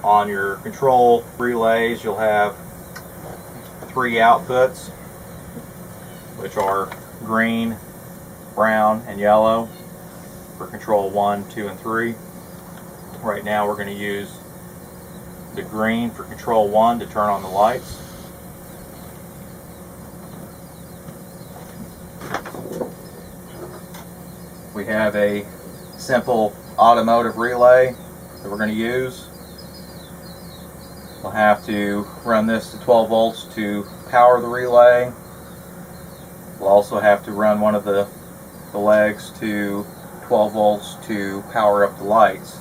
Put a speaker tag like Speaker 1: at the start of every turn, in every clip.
Speaker 1: On your control relays, you'll have 3 outputs, which are green, brown, and yellow for control 1, 2, and 3. Right now we're going to use the green for control 1 to turn on the lights. We have a simple automotive relay that we're going to use. We'll have to run this to 12 volts to power the relay. We'll also have to run one of the legs to 12 volts to power up the lights.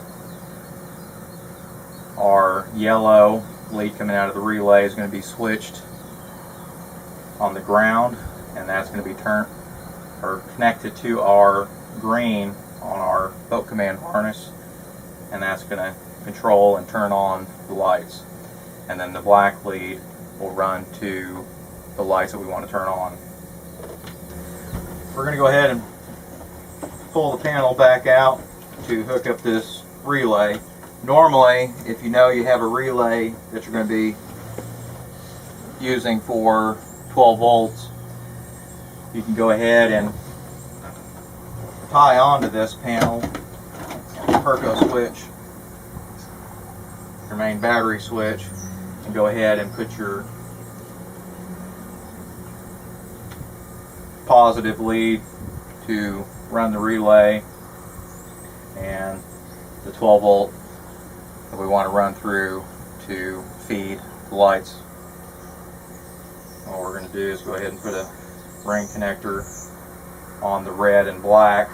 Speaker 1: Our yellow lead coming out of the relay is going to be switched on the ground, and that's going to be connected to our green on our boat command harness, and that's going to control and turn on the lights. And then the black lead will run to the lights that we want to turn on. We're going to go ahead and pull the panel back out to hook up this relay. Normally, if you know you have a relay that you're going to be using for 12 volts, you can go ahead and tie onto this panel Perco switch, your main battery switch, and go ahead and put your positive lead to run the relay and the 12 volt that we want to run through to feed the lights. What we're going to do is go ahead and put a ring connector on the red and black.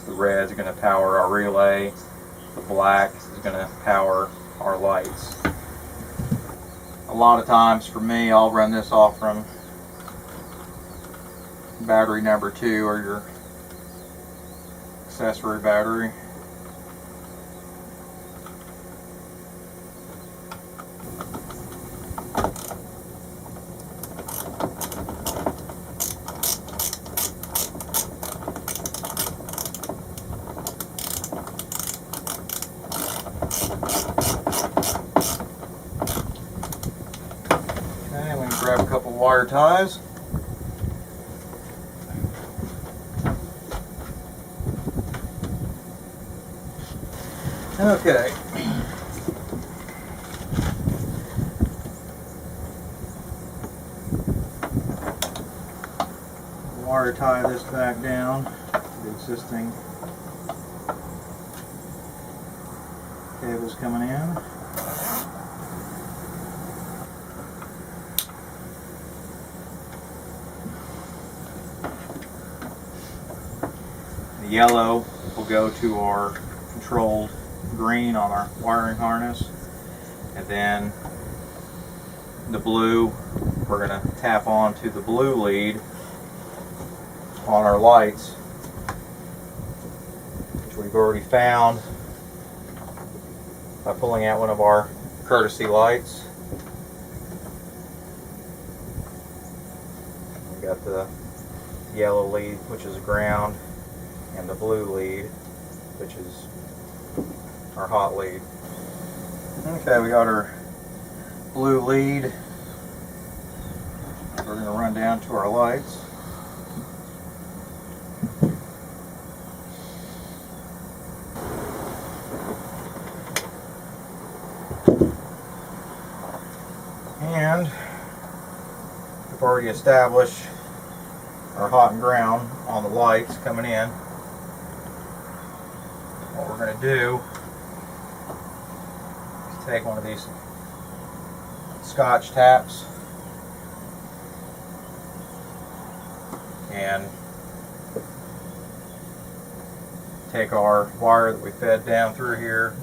Speaker 1: The red is going to power our relay, the black is going to power our lights. A lot of times for me, I'll run this off from battery number 2 or your accessory battery. Okay, we can grab a couple wire ties. Okay. Wire tie this back down to the existing cables coming in. The yellow will go to our controlled green on our wiring harness, and then the blue we're going to tap onto the blue lead on our lights, which we've already found by pulling out one of our courtesy lights. We've got the yellow lead, which is ground, and the blue lead, which is our hot lead. Okay, we got our blue lead. We're going to run down to our lights. And we've already established our hot and ground on the lights coming in. What we're going to do is take one of these Scotch taps and take our wire that we fed down through here,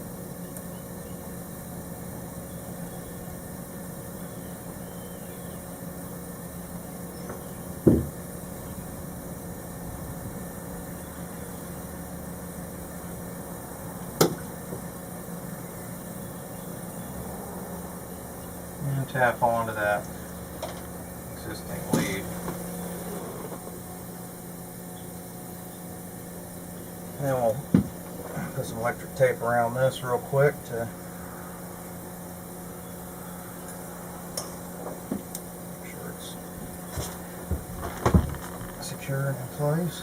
Speaker 1: and tap onto that existing lead. And then we'll Put some electric tape around this real quick to make sure it's secure and in place.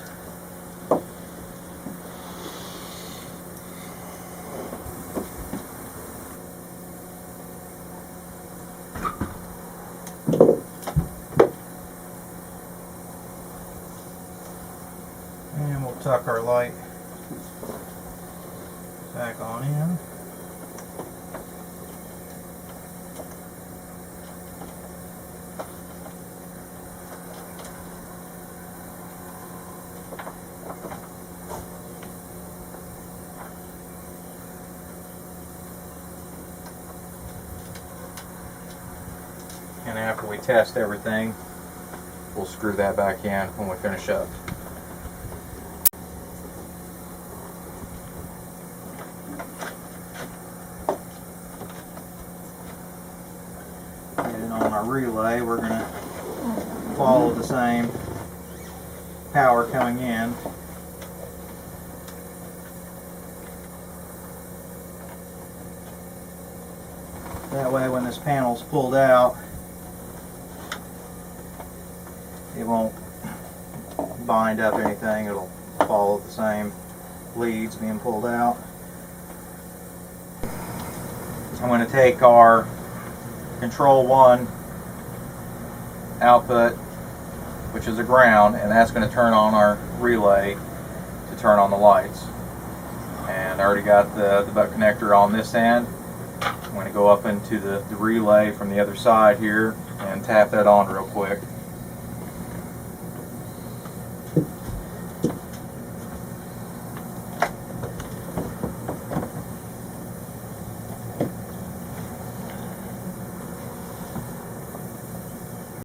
Speaker 1: And we'll tuck our light back on in. And after we test everything, we'll screw that back in when we finish up. And on our relay, we're going to follow the same power coming in. That way when this panel's pulled out, it won't bind up anything. It'll follow the same leads being pulled out. I'm going to take our control 1 output, which is a ground, and that's going to turn on our relay to turn on the lights. And I already got the butt connector on this end. I'm going to go up into the relay from the other side here and tap that on real quick.